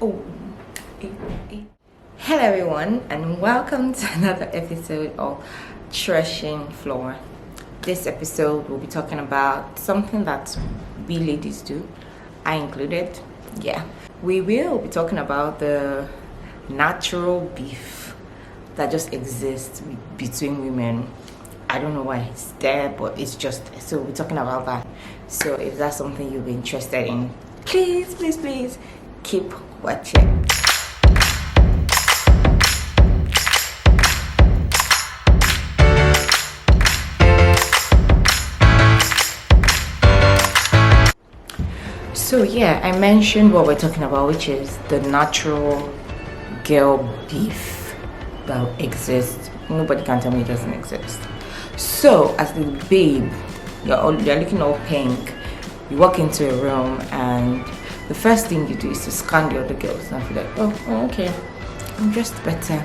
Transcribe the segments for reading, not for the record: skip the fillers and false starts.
Oh, eh, eh. Hello everyone, and welcome to another episode of Threshing Floor. This episode we'll be talking about something that we ladies do, I included. Yeah, we will be talking about the natural beef that just exists between women. I don't know why it's there, but it's just there. So we're talking about that. So if that's something you'll be interested in, please keep watching. So yeah, I mentioned what we're talking about, which is the natural girl beef that exists. Nobody can tell me it doesn't exist. So as the babe, you're looking all pink. You walk into a room and the first thing you do is to scan the other girls and feel like, oh okay, I'm dressed better.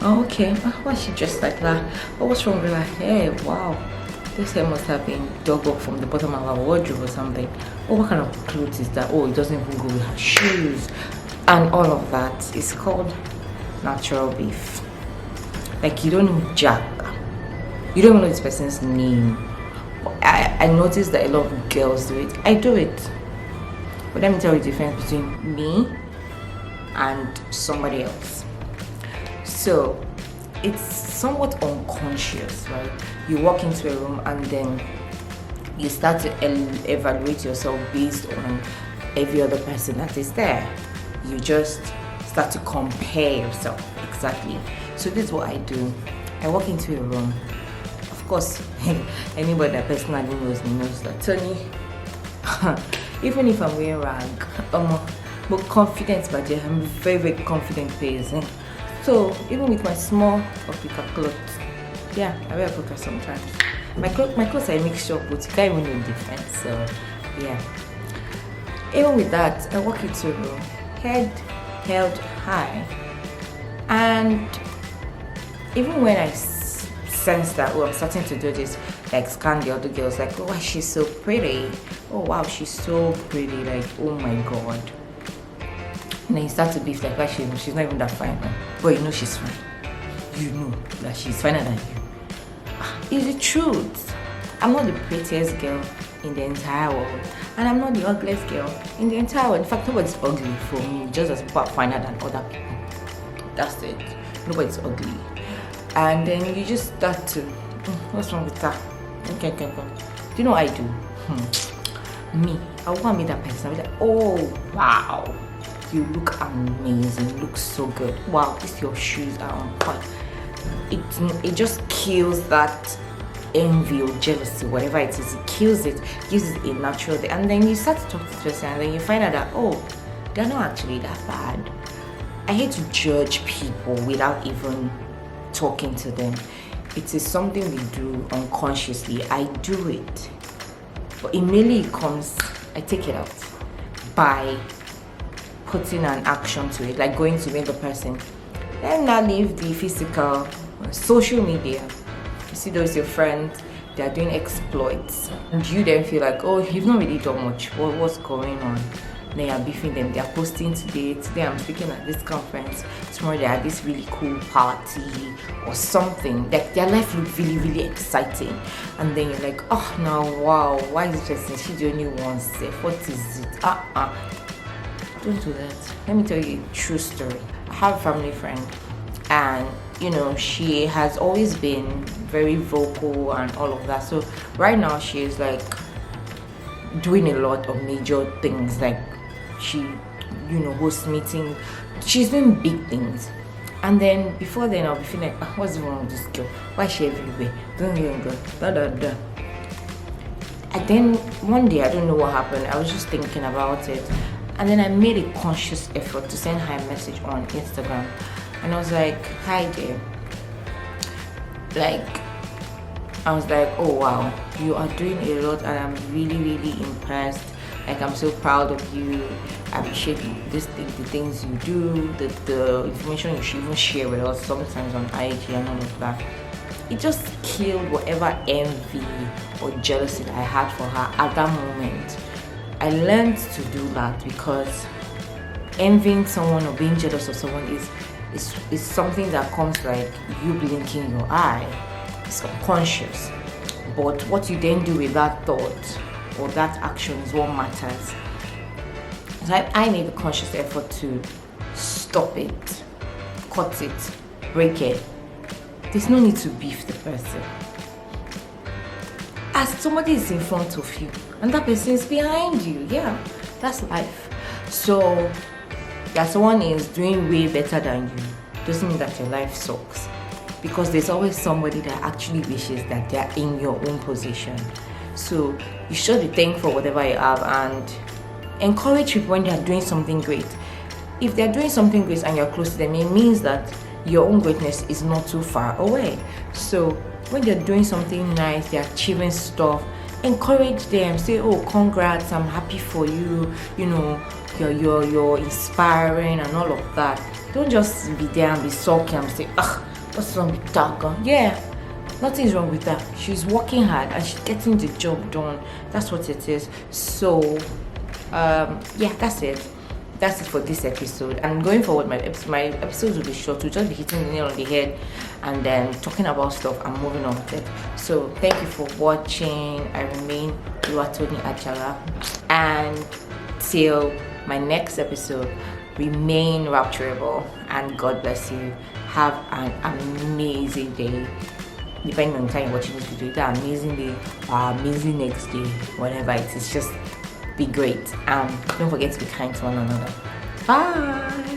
Oh, okay, why is she dressed like that? Oh, what's wrong with her hair? Wow, this hair must have been dug up from the bottom of her wardrobe or something. Oh, what kind of clothes is that? Oh, it doesn't even go with her shoes. And all of that is called natural beef. Like, you don't know jack. You don't even know this person's name. I noticed that a lot of girls do it. I do it. But let me tell you the difference between me and somebody else. So it's somewhat unconscious, right? You walk into a room and then you start to evaluate yourself based on every other person that is there. You just start to compare yourself. Exactly. So this is what I do. I walk into a room. Of course, anybody that personally knows me knows that Tony, even if I'm wearing rag, but confidence, but I'm a very confident person. So even with my small Africa clothes, yeah, I wear Africa sometimes. My clothes are a mixture, but you can't even know the difference. So yeah. Even with that, I walk into a room, head held high, and even when I sense that, I'm starting to do this, like scan the other girls, like, oh, she's so pretty. Oh wow, she's so pretty. Like, oh my god. And then you start to beef like, why she's not even that fine. But you know she's fine. You know that she's finer than you. It's the truth. I'm not the prettiest girl in the entire world, and I'm not the ugliest girl in the entire world. In fact, nobody's ugly for me, just as people are finer than other people. That's it. Nobody's ugly. And then you just start to, what's wrong with that? Okay. Do you know what I do? Me, I want to meet that person. I'll be like, oh wow, you look amazing, you look so good. Wow, your shoes are on point. It just kills that envy or jealousy, whatever it is. It kills it, gives it a natural day. And then you start to talk to this person, and then you find out that, oh, they're not actually that bad. I hate to judge people without even talking to them. It is something we do unconsciously. I do it, but immediately it comes, I take it out by putting an action to it, like going to meet the person. Then now leave the physical, social media. You see those your friends, they are doing exploits, and you then feel like, oh, you've not really done much. What's going on? They are beefing them. They are posting today I'm speaking at this conference, tomorrow they are at this really cool party or something. Like, their life looks really exciting, and then you're like, oh now, wow, why is this person, she's the only one safe? What is it? Don't do that. Let me tell you a true story. I have a family friend, and you know, she has always been very vocal and all of that. So right now she is like doing a lot of major things, like she, you know, hosts meetings. She's doing big things. And then before then I'll be feeling like, what's wrong with this girl? Why is she everywhere? Don't go. And then one day, I don't know what happened, I was just thinking about it, and then I made a conscious effort to send her a message on Instagram, and I was like, hi there. Like, I was like, oh wow, you are doing a lot, and I'm really impressed. Like, I'm so proud of you. I appreciate the things you do, the information you should even share with us sometimes on IG and all of that. It just killed whatever envy or jealousy that I had for her at that moment. I learned to do that because envying someone or being jealous of someone is something that comes like you blinking your eye. It's unconscious. But what you then do with that thought or that action is what matters. So I made a conscious effort to stop it, cut it, break it. There's no need to beef the person. As somebody is in front of you and that person is behind you, yeah, that's life. So that someone is doing way better than you doesn't mean that your life sucks, because there's always somebody that actually wishes that they're in your own position. So you should be thankful for whatever you have and encourage people when they're doing something great. If they're doing something great and you're close to them, it means that your own greatness is not too far away. So when they're doing something nice, they're achieving stuff, encourage them. Say, oh, congrats, I'm happy for you. You know, you're inspiring and all of that. Don't just be there and be sulky and say, what's wrong with that girl? Yeah, nothing's wrong with that. She's working hard and she's getting the job done. That's what it is. So yeah, that's it for this episode. And going forward, my episodes will be short. We'll just be hitting the nail on the head and then talking about stuff and moving on with it. So thank you for watching. I remain Oluwatoyin Ajala, and till my next episode, remain rapturable and God bless you. Have an amazing day, depending on the time you're watching this video. That amazing day or amazing next day, whatever it is. Just be great. Don't forget to be kind to one another. Bye.